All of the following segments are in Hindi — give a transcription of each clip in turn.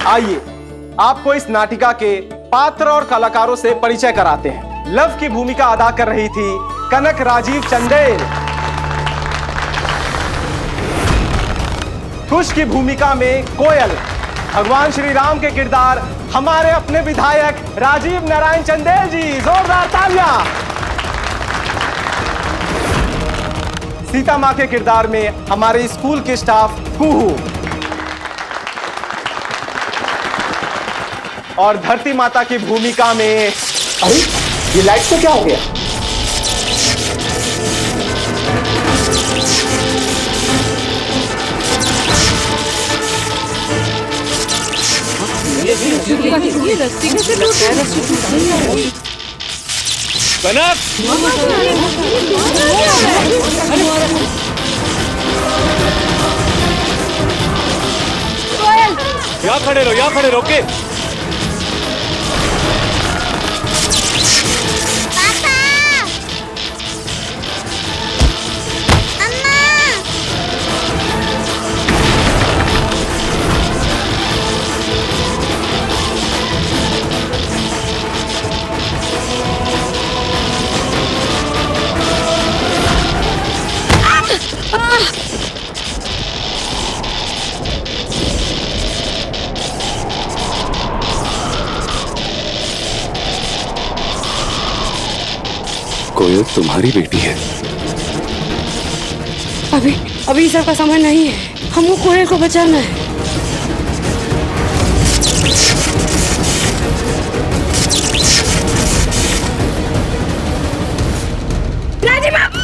आइए आपको इस नाटिका के पात्र और कलाकारों से परिचय कराते हैं। लव की भूमिका अदा कर रही थी कनक राजीव चंदेल। कुश की भूमिका में कोयल। भगवान श्री राम के किरदार हमारे अपने विधायक राजीव नारायण चंदेल जी, जोरदार तालियां। सीता मां के किरदार में हमारे स्कूल के स्टाफ कुहू। और धरती माता की भूमिका में, अरे ये लाइट को क्या हो गया? ये रस्सी कैसे टूट गई? कनक! यहाँ खड़े रहो, यहाँ खड़े रहो के। कोयल तुम्हारी बेटी है। अभी सबका समय नहीं है, हमको कोयल को बचाना है। राजी बाबू!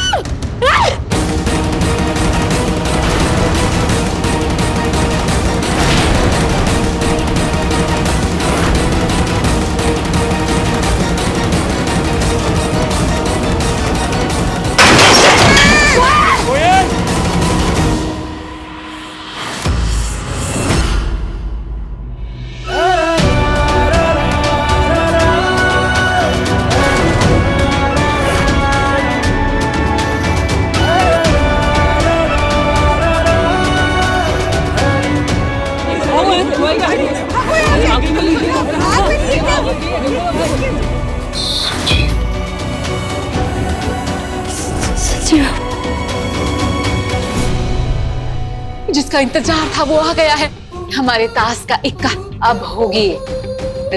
जिसका इंतजार था वो आ गया है। हमारे ताश का इक्का अब होगी।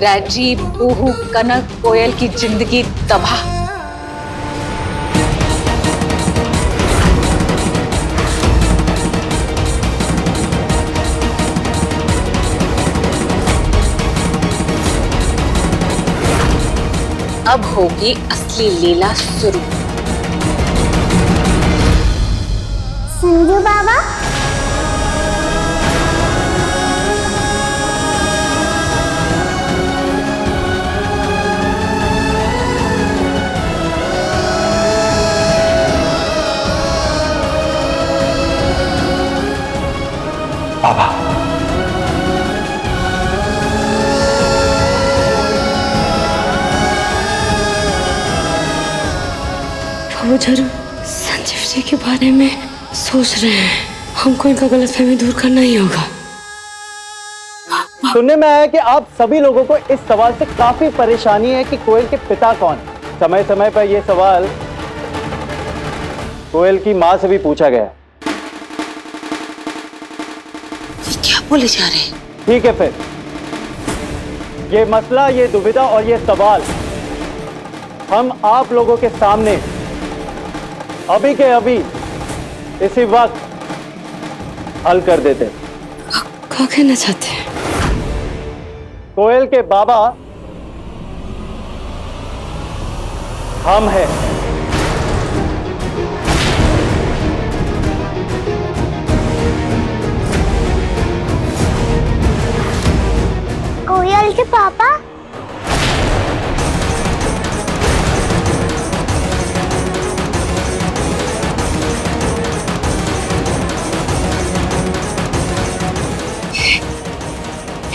राजीव, कुहू, कनक, कोयल की जिंदगी तबाह। अब होगी असली लीला शुरू। संजू बाबा, बाबा वो जरूर संजीव जी के बारे में सोच रहे हैं। हमको इनका गलतफहमी दूर करना ही होगा। सुनने में आया कि आप सभी लोगों को इस सवाल से काफी परेशानी है कि कोयल के पिता कौन। समय समय पर यह सवाल कोयल की मां से भी पूछा गया। ये क्या बोले जा रहे हैं? ठीक है, फिर ये मसला, ये दुविधा और ये सवाल हम आप लोगों के सामने अभी के अभी इसी वक्त हल कर देते। क्या कहना चाहते हैं? कोयल के बाबा हम हैं। कोयल के पापा?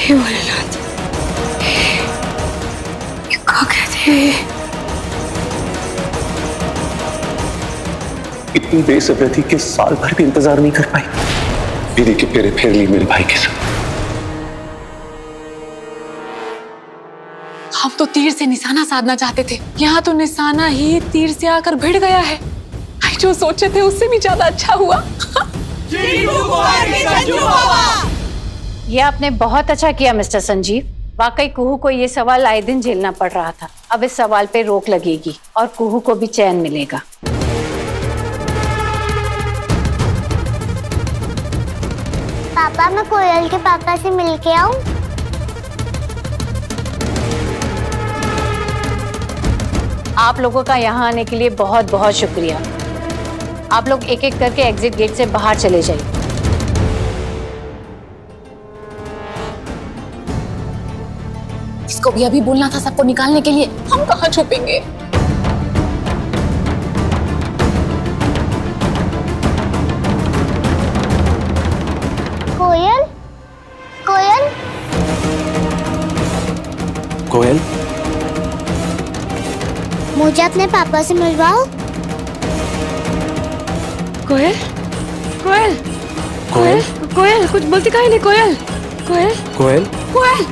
हे भोलेनाथ, ये क्या कहते हैं? इतनी बेसब्र थी कि साल भर भी इंतजार नहीं कर पाई। मेरे के फेरे फेर ली मेरे भाई के साथ। हम तो तीर से निशाना साधना चाहते थे, यहाँ तो निशाना ही तीर से आकर भिड़ गया है। जो सोचे थे उससे भी ज्यादा अच्छा हुआ। ये आपने बहुत अच्छा किया मिस्टर संजीव। वाकई कुहू को ये सवाल आए दिन झेलना पड़ रहा था। अब इस सवाल पे रोक लगेगी और कुहू को भी चैन मिलेगा। पापा मैं कोयल के पापा से मिलके आऊं? आप लोगों का यहाँ आने के लिए बहुत बहुत शुक्रिया। आप लोग एक एक करके एग्जिट गेट से बाहर चले जाइए। इसको भी अभी बोलना था सबको निकालने के लिए, हम कहाँ छुपेंगे। कोयल कोयल कोयल, मुझे अपने पापा से मिलवाओ। कोयल कोयल कोयल, कोयल कुछ बोलती काहे नहीं? कोयल कोयल कोयल, कोयल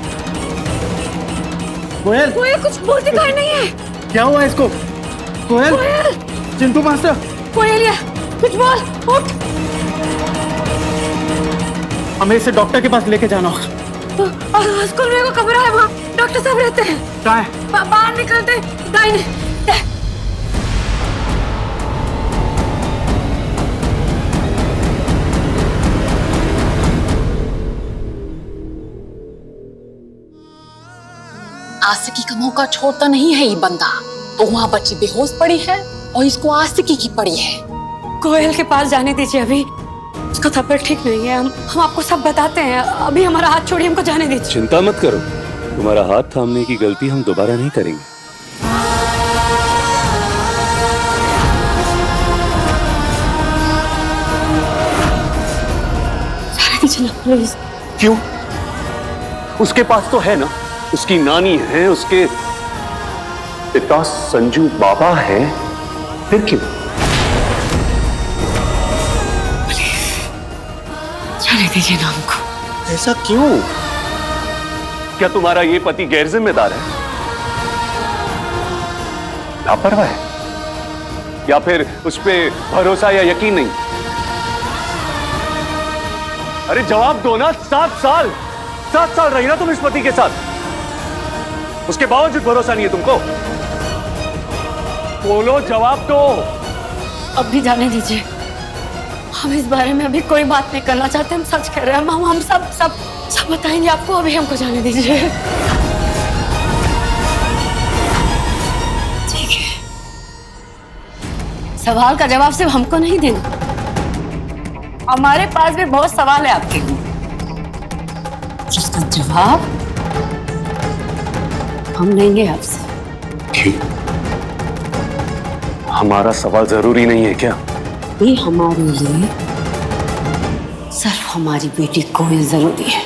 कोयल, कोयल कुछ बोलती काहे नहीं है? क्या हुआ इसको? कोयल, चिंटू मास्टर, कोयल या कुछ बोल, उठ। हमें इसे डॉक्टर के पास लेके जाना होगा। स्कूल में वो कमरा है, वहाँ डॉक्टर साहब रहते हैं। कहाँ है? बाहर निकलते दाहिने। आशिकी का मौका छोड़ता नहीं है ये बंदा। तो वहाँ बच्ची बेहोश पड़ी है और इसको आशिकी की पड़ी है। कोयल के पास जाने दीजिए, अभी उसका तबीयत ठीक नहीं है। हम आपको सब बताते हैं। अभी हमारा हाथ छोड़िए, हमको जाने दीजिए। चिंता मत करो, तुम्हारा हाथ थामने की गलती हम दोबारा नहीं करेंगे। जाने दीजिए ना प्लीज। क्यों? उसके पास तो है ना, उसकी नानी है, उसके पिता संजू बाबा है, फिर क्यों? जाने दीजिए ना हमको। ऐसा क्यों? क्या तुम्हारा ये पति गैर जिम्मेदार है, लापरवाह है, या फिर उस पे भरोसा या यकीन नहीं? अरे जवाब दो ना। 7 साल रही ना तुम इस पति के साथ, उसके बावजूद भरोसा नहीं है तुमको? बोलो, जवाब दो। अब भी जाने दीजिए, हम इस बारे में अभी कोई बात नहीं करना चाहते। हम सच कह रहे हैं, हम सब बताएंगे आपको। अभी हमको जाने दीजिए। ठीक है, सवाल का जवाब सिर्फ हमको नहीं देना, हमारे पास भी बहुत सवाल है आपके लिए, जिसका जवाब हम देंगे आपसे। क्यों? हमारा सवाल जरूरी नहीं है क्या? ये हमारे लिए सिर्फ हमारी बेटी कोयल जरूरी है।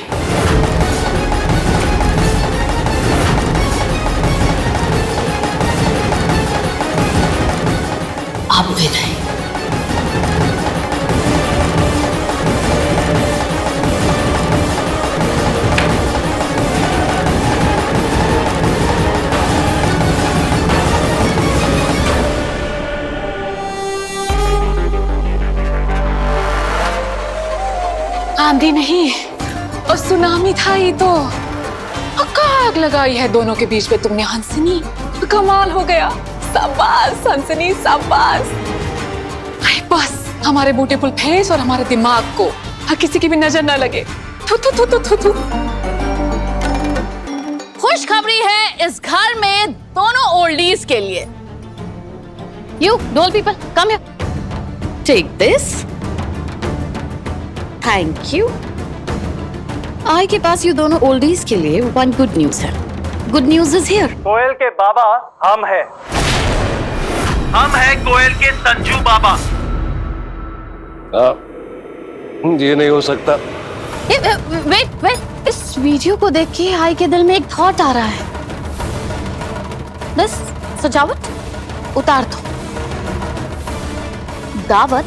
आप भी नहीं। आंधी नहीं और सुनामी था ये तो। आग लगाई है दोनों के बीच में तुमने हंसनी। कमाल हो गया। शाबाश हंसनी, शाबाश। बस हमारे ब्यूटीफुल फेस और हमारे दिमाग को किसी की भी नजर न लगे। थू थू थू थू थू थू। खुशखबरी है इस घर में दोनों ओल्डीज के लिए। You doll people, come here. Take this. Thank you. आई के पास ये दोनों ओल्डीज के लिए वन गुड न्यूज है। Good news is here. Koyal के बाबा हम हैं कोयल के संजू बाबा। ये नहीं हो सकता। वेट, इस वीडियो को देख के आई के दिल में एक थॉट आ रहा है। बस सजावट उतार दो, दावत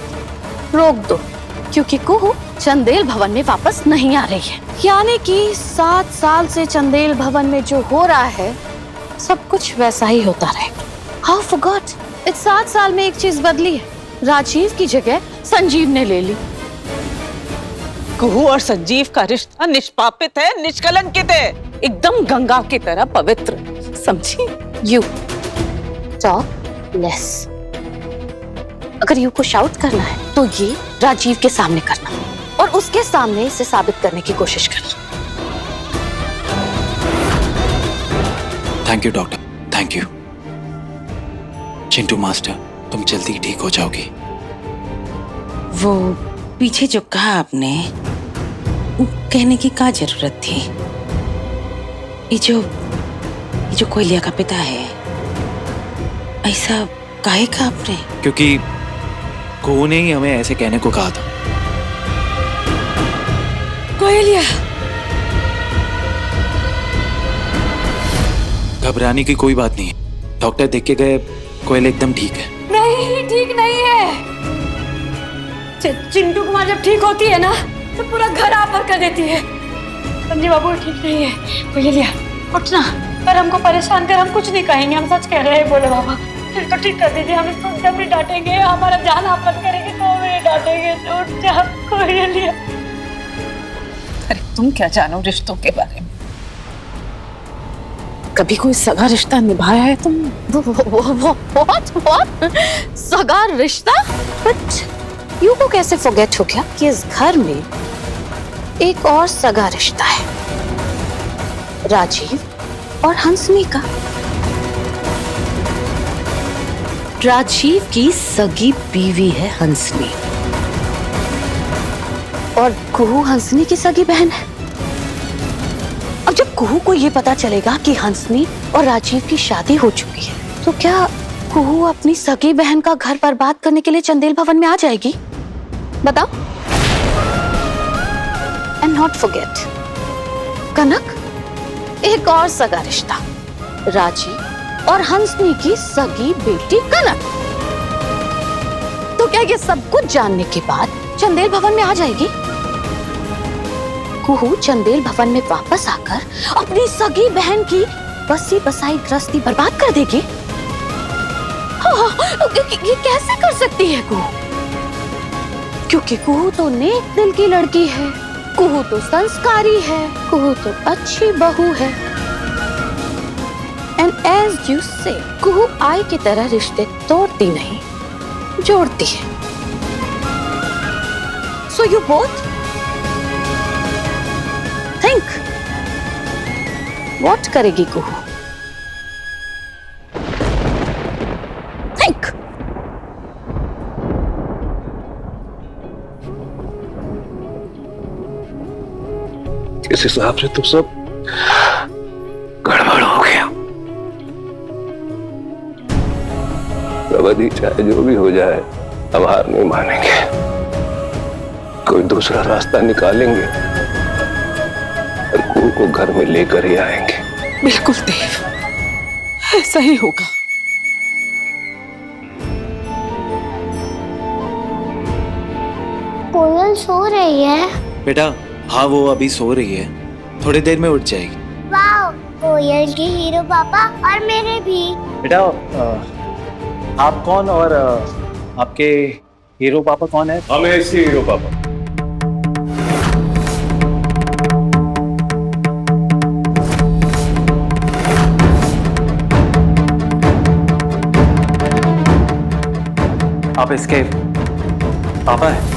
रोक दो, क्योंकि कुहू चंदेल भवन में वापस नहीं आ रही है। यानी कि 7 साल से चंदेल भवन में जो हो रहा है सब कुछ वैसा ही होता रहेगा। हाउ फॉरगॉट, इस 7 साल में एक चीज बदली है, राजीव की जगह संजीव ने ले ली। कुहू और संजीव का रिश्ता निष्पापित है, निष्कलंकित है, एकदम गंगा की तरह पवित्र, समझी? You talk less. अगर यू को शाउट करना है तो ये राजीव के सामने करना और उसके सामने इसे साबित करने की कोशिश करना। Thank you doctor, thank you. Chintu master, तुम जल्दी ठीक हो जाओगी। वो पीछे जो कहा आपने, कहने की क्या जरूरत थी? ये जो कोयलिया का पिता है, ऐसा काहे कहा आपने? क्योंकि कुहू ने ही हमें ऐसे कहने को कहा था। कोयलिया, घबराने की कोई बात नहीं है, डॉक्टर देख के गए, कोयल एकदम ठीक है। नहीं, ठीक नहीं है। चिंटू कुमार जब ठीक होती है ना तो पूरा घर आप पर कर देती है। संजीव बाबू ठीक नहीं है। कोयलिया उठना, पर हमको परेशान कर, हम कुछ नहीं कहेंगे, हम सच कह रहे हैं। बोले बाबा इसको ठीक कर दीजिए, हम इसको जब भी डांटेंगे, हमारा जान आपत करेंगे तो हमें डांटेंगे। तो उठ जा कोयलिया। अरे तुम क्या जानो रिश्तों के बारे में? कभी कोई सगा रिश्ता निभाया है तुम? What? सगा रिश्ता? बट यू को कैसे फॉरगेट हो गया कि इस घर में एक और सगा रिश्ता है, राजीव और हंसनी का। राजीव की सगी बीवी है हंसनी और कुहू हंसनी की सगी बहन है। अब जब कुहू को ये पता चलेगा कि हंसनी और राजीव की शादी हो चुकी है तो क्या कुहू अपनी सगी बहन का घर बर्बाद करने के लिए चंदेल भवन में आ जाएगी? बताओ। एंड नॉट फॉरगेट, कनक, एक और सगा रिश्ता, राजीव और हंसनी की सगी बेटी कनक। तो क्या ये सब कुछ जानने के बाद चंदेल भवन में आ जाएगी? कुहू चंदेल भवन में वापस आकर अपनी सगी बहन की बसी बसाई गृहस्थी बर्बाद कर देगी? ये कैसे कर सकती है कुहू? क्योंकि कुहू तो नेक दिल की लड़की है, कुहू तो संस्कारी है, कुहू तो अच्छी बहू है। एंड एज यू से, कुहू आई की तरह रिश्ते तोड़ती नहीं, जोड़ती है। So you both think, what करेगी कुहू? थिंक। इस हिसाब से तो सब गड़बड़ हो गया। प्रबंधी चाहे जो भी हो जाए, हम हार नहीं मानेंगे, कोई दूसरा रास्ता निकालेंगे और कुहू को घर में लेकर ही आएंगे। बिल्कुल देव, ऐसा ही होगा। कोयल सो रही है। बेटा हाँ, वो अभी सो रही है, थोड़ी देर में उठ जाएगी। वाह, कोयल के हीरो पापा और मेरे भी। बेटा आप कौन और आपके हीरो पापा कौन है? हमें ऐसी हीरो पापा। आप इसके पापा हैं?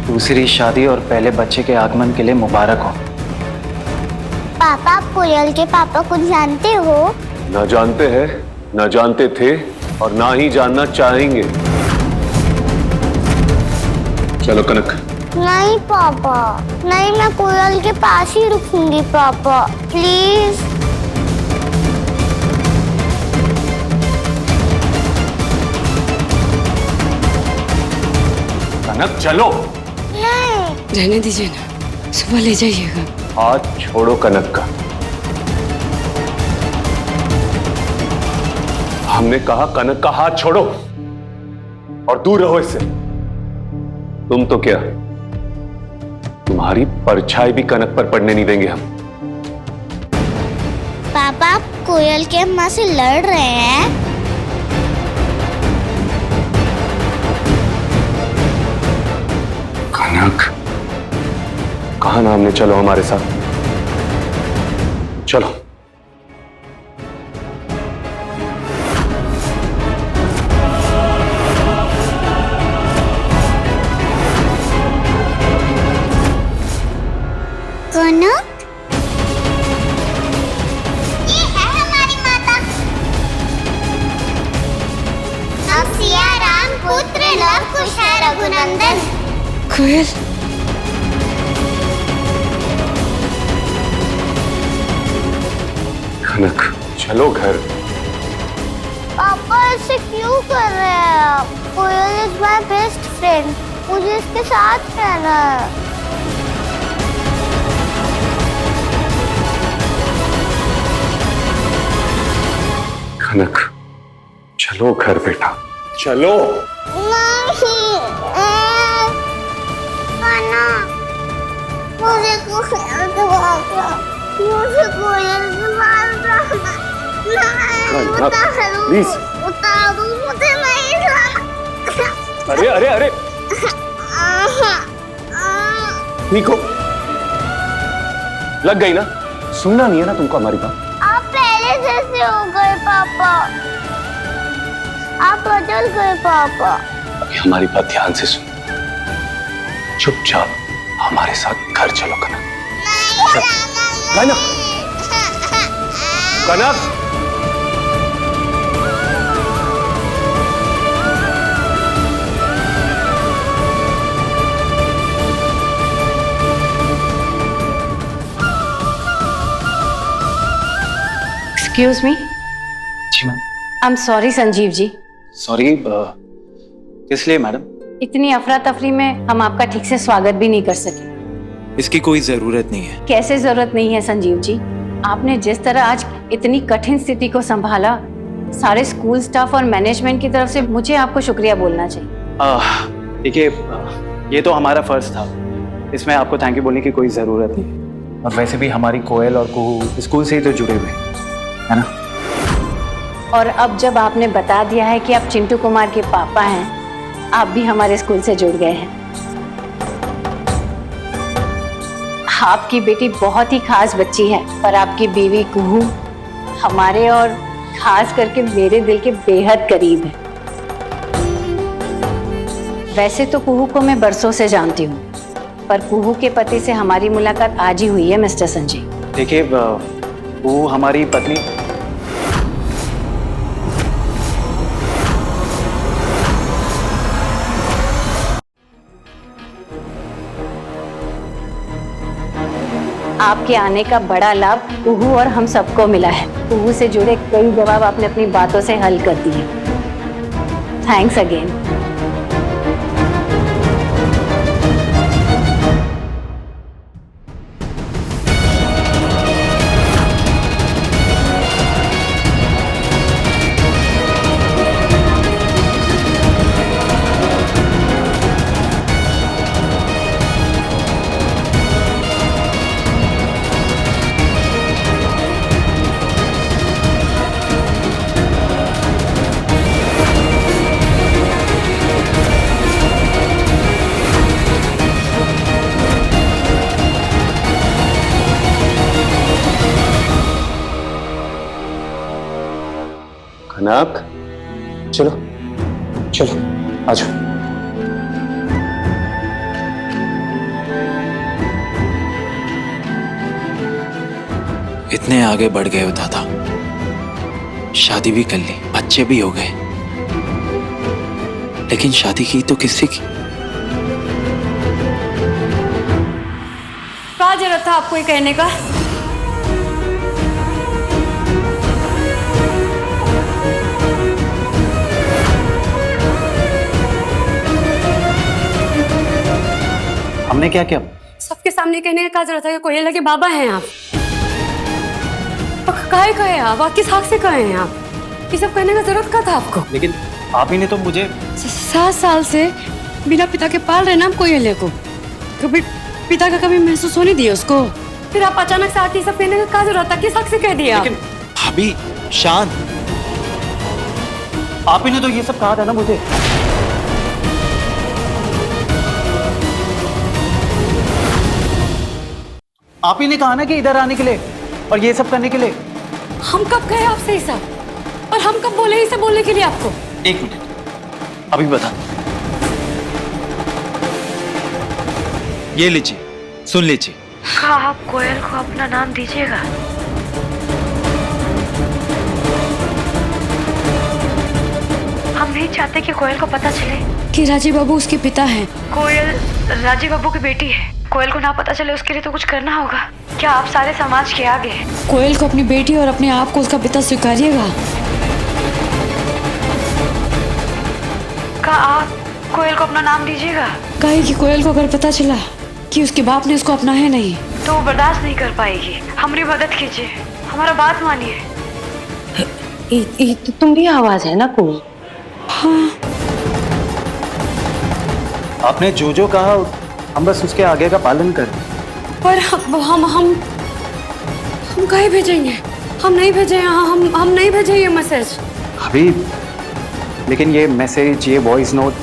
दूसरी शादी और पहले बच्चे के आगमन के लिए मुबारक हो। पापा, आप कोयल के पापा को जानते हो? ना जानते हैं, ना जानते थे और ना ही जानना चाहेंगे। चलो कनक। नहीं पापा, नहीं, मैं कोयल के पास ही रुकूंगी पापा, प्लीज। कनक चलो। रहने दीजिए ना, सुबह ले जाइएगा। हाथ छोड़ो कनक का। हमने कहा कनक का हाथ छोड़ो और दूर रहो इससे। तुम तो क्या, तुम तुम्हारी परछाई भी कनक पर पड़ने नहीं देंगे हम। पापा आप कोयल के अम्मा से लड़ रहे हैं? कनक, कहा ना हमने चलो हमारे साथ, चलो। कनक, ये है हमारी माता। अब सिया राम पुत्र लव कुश है रघुनंदन। कोयल, कनक चलो घर। पापा ऐसे क्यों कर रहे हैं आप? कोयल इज माय बेस्ट फ्रेंड, मुझे इसके साथ रहना है। कनक चलो घर बेटा, चलो। नहीं, मुझे कोयल के पास, मुझे कोयल के पास जाना। प्लीज। उतारो मुझे, नहीं अरे अरे अरे ठीक हो, लग गई ना? सुनना नहीं है ना तुमको हमारी बात? आप पहले जैसे हो गए पापा, आप बदल गए पापा। अभी हमारी बात ध्यान से सुन, चुपचाप हमारे साथ घर चलो कनक। Kanak, Kanak, excuse me. जी ma'am. I am sorry Sanjeev ji. Sorry किस लिए मैडम? इतनी अफरा तफरी में हम आपका ठीक से स्वागत भी नहीं कर सके। इसकी कोई जरूरत नहीं है। कैसे जरूरत नहीं है संजीव जी? आपने जिस तरह आज इतनी कठिन स्थिति को संभाला, सारे स्कूल स्टाफ और मैनेजमेंट की तरफ से मुझे आपको शुक्रिया बोलना चाहिए। देखिए, ये तो हमारा फर्ज था, इसमें आपको थैंक यू बोलने की कोई ज़रूरत नहीं। और वैसे भी हमारी कोयल और कुहू स्कूल से ही तो जुड़े हुए है ना। और अब जब आपने बता दिया है कि आप चिंटू कुमार के पापा हैं, आप भी हमारे स्कूल से जुड़ गए हैं। आपकी बेटी बहुत ही खास बच्ची है, पर आपकी बीवी कुहू हमारे और खास करके मेरे दिल के बेहद करीब है। वैसे तो कुहू को मैं बरसों से जानती हूँ, पर कुहू के पति से हमारी मुलाकात आज ही हुई है मिस्टर संजय। देखिए, वो हमारी पत्नी। आपके आने का बड़ा लाभ कुहू और हम सबको मिला है। कुहू से जुड़े कई जवाब आपने अपनी बातों से हल कर दिए। Thanks again. कनक चलो, चलो आ जाओ। इतने आगे बढ़ गए हो दादा, शादी भी कर ली, बच्चे भी हो गए, लेकिन शादी की तो किससे की? क्या जरूरत था आपको ये कहने का? हमने क्या किया? सबके सामने कहने का क्या जरूरत है कि कोयल के बाबा हैं आप? काहे कहे आप? किस हक से कहे हैं आप? ये सब कहने का जरूरत क्या था आपको? लेकिन आप ही ने तो मुझे 7 साल से बिना पिता के पाल रहे ना हम कोयल को। कभी पिता का कभी महसूस होने दिया उसको? फिर आप अचानक से आके सब कहने का क्या जरूरत था? किस हक से कह दिया? लेकिन भाभी शांत। आप ही ने तो ये सब कहा था ना मुझे। आप ही ने कहा ना कि इधर आने के लिए और ये सब करने के लिए। हम कब कहे आपसे ये सब? और हम कब बोले ये सब बोलने के लिए आपको? एक मिनट, अभी बता। ये लीजिए, सुन लीजिए। क्या आप कोयल को अपना नाम दीजिएगा? हम नहीं चाहते कि कोयल को पता चले कि राजीव बाबू उसके पिता हैं। कोयल राजीव बाबू की बेटी है। कोयल को ना पता चले उसके लिए तो कुछ करना होगा। क्या आप सारे समाज के आगे कोयल को अपनी बेटी और अपने आप को उसका पिता स्वीकारिएगा? क्या आप कोयल को अपना नाम दीजिएगा? कहे कि कोयल को अगर पता चला कि उसके बाप ने उसको अपना है नहीं तो वो बर्दाश्त नहीं कर पाएगी। हमारी मदद कीजिए, हमारा बात मानिए। ये तो तुम्हारी आवाज है ना कुहू? हाँ। आपने जो जो कहा हम बस उसके आगे का पालन कर। पर हम कहीं भेजेंगे? हम नहीं भेजे। हम नहीं भेजे ये मैसेज अभी। लेकिन ये मैसेज, ये वॉइस नोट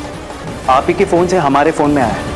आप ही के फोन से हमारे फोन में आया है।